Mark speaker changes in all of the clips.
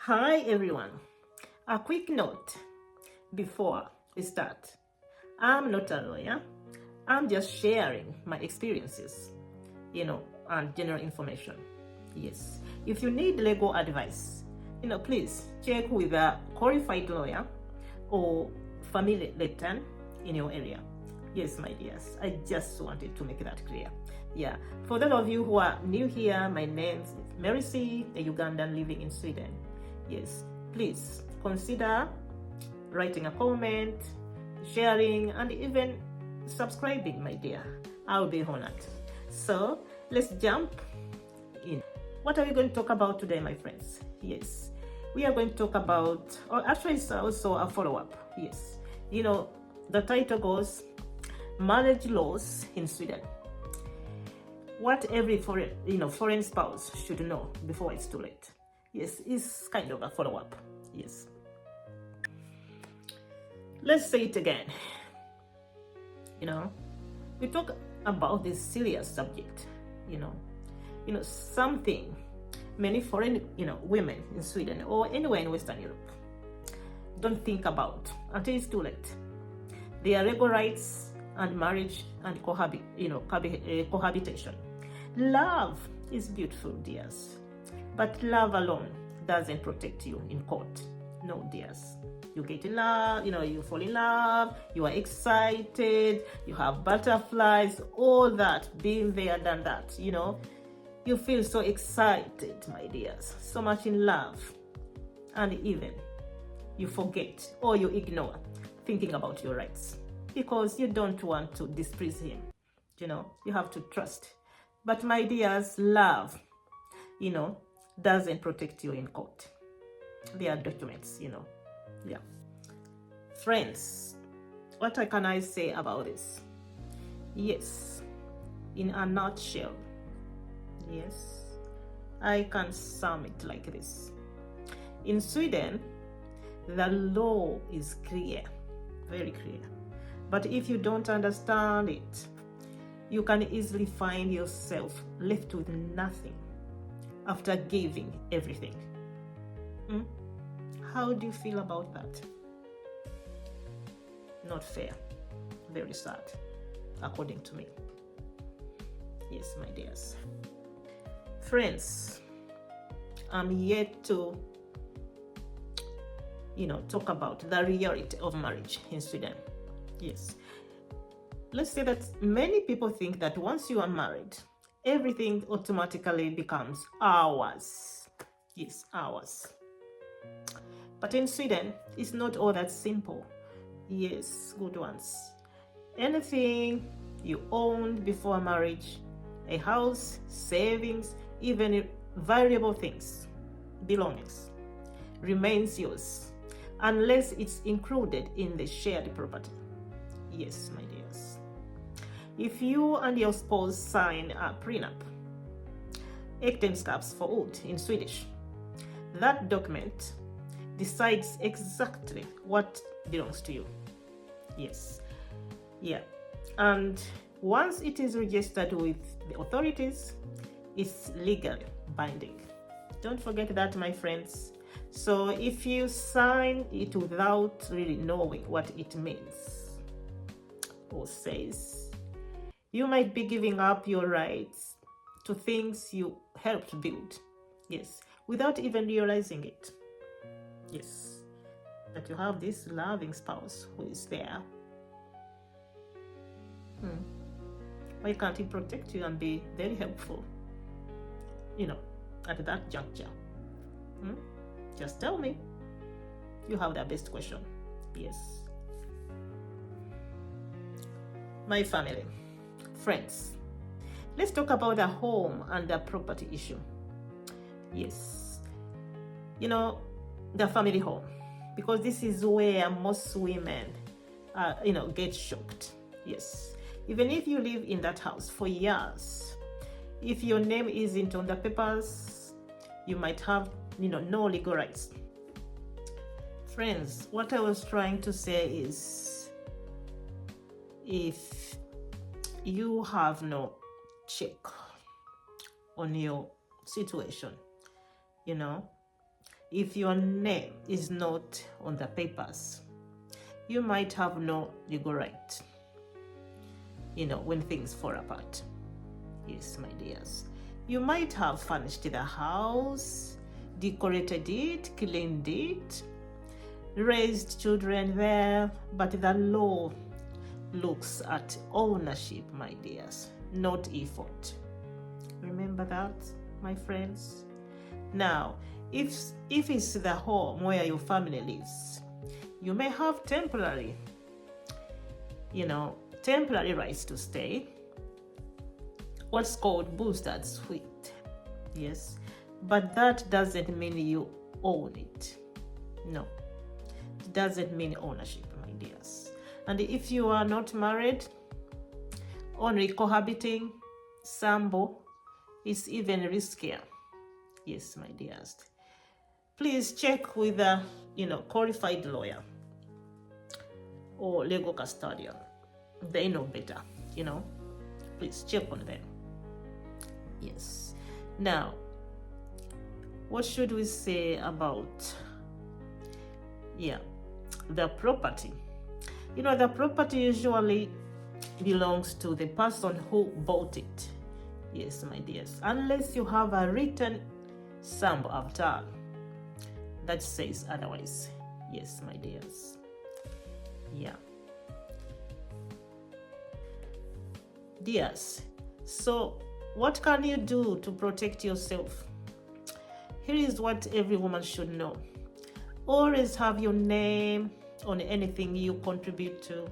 Speaker 1: Hi everyone. A quick note before we start. I'm not a lawyer. I'm just sharing my experiences, and general information. Yes. If you need legal advice, please check with a qualified lawyer or family attorney in your area. Yes, my dears. I just wanted to make that clear. Yeah. For those of you who are new here, my name is Mary C, a Ugandan living in Sweden. Yes, please consider writing a comment, sharing, and even subscribing, my dear. I'll be honored. So let's jump in. What are we going to talk about today, my friends? Yes, we are going to talk about, or actually it's also a follow-up. Yes, the title goes, Marriage Laws in Sweden. What every foreign spouse should know before it's too late. Yes, it's kind of a follow-up. Yes. Let's say it again. We talk about this serious subject, something many foreign, women in Sweden or anywhere in Western Europe don't think about until it's too late. Their legal rights and marriage and cohabitation. Love is beautiful, dears. But love alone doesn't protect you in court. No, dears. You get in love, you fall in love, you are excited, you have butterflies, all that, being there, done that, You feel so excited, my dears, so much in love. And even you forget or you ignore thinking about your rights because you don't want to displease him. You have to trust. But my dears, love, doesn't protect you in court. There are documents, Yeah. Friends, what can I say about this? Yes, in a nutshell, yes, I can sum it like this. In Sweden, the law is clear, very clear. But if you don't understand it, you can easily find yourself left with nothing after giving everything. How do you feel about that? Not fair. Very sad, according to me. Yes, my dears. Friends, I'm yet to, talk about the reality of marriage in Sweden. Yes. Let's say that many people think that once you are married, everything automatically becomes ours. Yes, ours. But in Sweden, it's not all that simple. Yes, good ones. Anything you owned before marriage, a house, savings, even variable things, belongings, remains yours unless it's included in the shared property. Yes, my dears. If you and your spouse sign a prenup, äktenskaps for ord in Swedish, that document decides exactly what belongs to you. Yes. Yeah. And once it is registered with the authorities, it's legally binding. Don't forget that, my friends. So if you sign it without really knowing what it means or says, you might be giving up your rights to things you helped build. Yes. Without even realizing it. Yes. That you have this loving spouse who is there. Why can't he protect you and be very helpful? At that juncture. Just tell me. You have the best question. Yes. My family, friends, let's talk about the home and the property issue. Yes. The family home, because this is where most women, get shocked. Yes. Even if you live in that house for years, if your name isn't on the papers, you might have, no legal rights. Friends, what I was trying to say is, if you have no check on your situation, if your name is not on the papers, you might have no legal right, when things fall apart. Yes, my dears. You might have furnished the house, decorated it, cleaned it, raised children there, but the law looks at ownership, my dears, not effort. Remember that, my friends? Now, if it's the home where your family lives, you may have temporary rights to stay, what's called boosted suite. Yes, but that doesn't mean you own it. No, it doesn't mean ownership, my dears. And if you are not married, only cohabiting, sambo, is even riskier. Yes, my dears. Please check with a qualified lawyer or legal custodian. They know better, Please check on them. Yes. Now, what should we say about the property? The property usually belongs to the person who bought it. Yes, my dears. Unless you have a written sum of time that says otherwise. Yes, my dears. Yeah. Dears, so what can you do to protect yourself? Here is what every woman should know. Always have your name on anything you contribute to.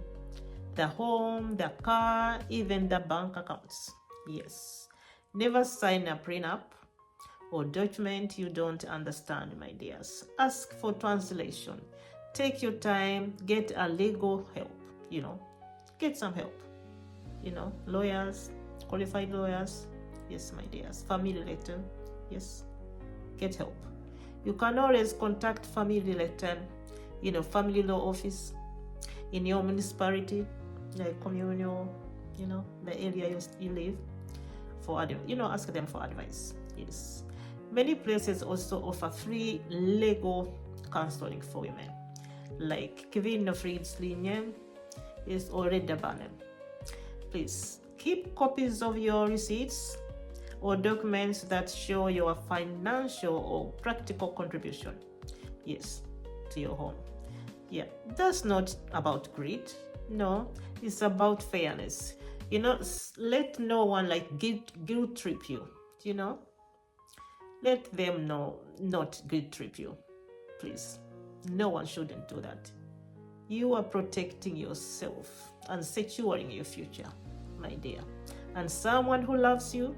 Speaker 1: The home, the car, even the bank accounts. Yes. Never sign a prenup or document you don't understand, my dears. Ask for translation. Take your time. Get a legal help. Get some help. Lawyers, qualified lawyers. Yes, my dears. Family letter. Yes. Get help. You can always contact family letter, family law office in your municipality, like communal, the area you live, ask them for advice. Yes. Many places also offer free legal counseling for women, like Kvinnofridslinjen is already banned. Please keep copies of your receipts or documents that show your financial or practical contribution, yes, to your home. Yeah, that's not about greed. No, it's about fairness. Let no one guilt trip you, Let them know not guilt trip you, please. No one shouldn't do that. You are protecting yourself and securing your future, my dear. And someone who loves you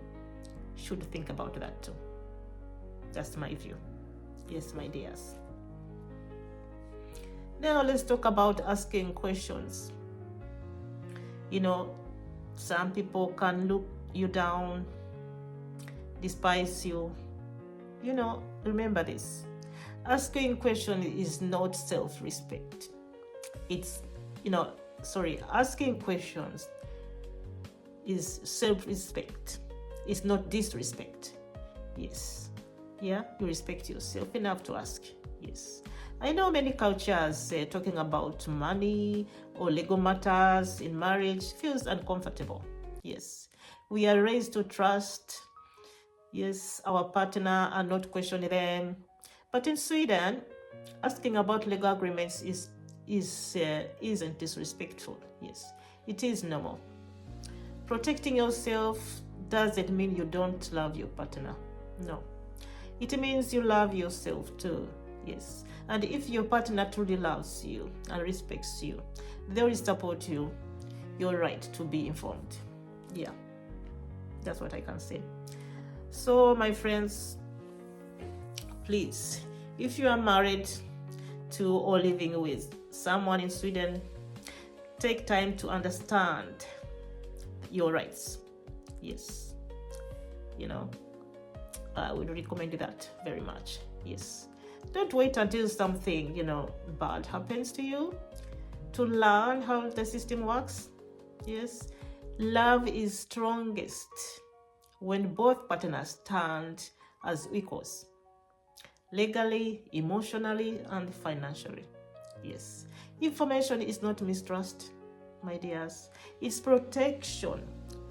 Speaker 1: should think about that too. That's my view. Yes, my dears. Now let's talk about asking questions. Some people can look you down, despise you. Remember this. Asking questions is not self-respect. Asking questions is self-respect. It's not disrespect. Yes. Yeah, you respect yourself enough to ask. Yes. I know many cultures talking about money or legal matters in marriage feels uncomfortable. Yes. We are raised to trust, yes, our partner and not question them. But in Sweden, asking about legal agreements isn't disrespectful. Yes, it is normal. Protecting yourself doesn't mean you don't love your partner. No. It means you love yourself too. Yes. And if your partner truly loves you and respects you, they will support you, your right to be informed. Yeah. That's what I can say. So, my friends, please, if you are married to or living with someone in Sweden, take time to understand your rights. Yes. I would recommend that very much. Yes. Don't wait until something, bad happens to you to learn how the system works. Yes. Love is strongest when both partners stand as equals. legally, emotionally, and financially. Yes, information is not mistrust, my dears. It's protection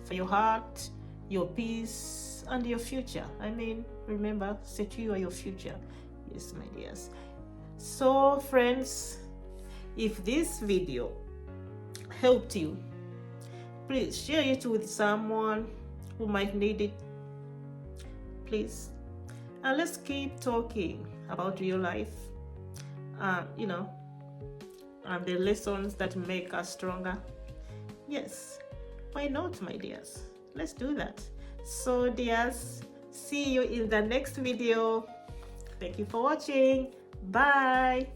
Speaker 1: for your heart, your peace, and your future. I mean, remember, secure your future. Yes, my dears. So, friends, if this video helped you, please share it with someone who might need it. Please. And let's keep talking about real life, and the lessons that make us stronger. Yes, why not, my dears? Let's do that. So, dears, see you in the next video. Thank you for watching. Bye.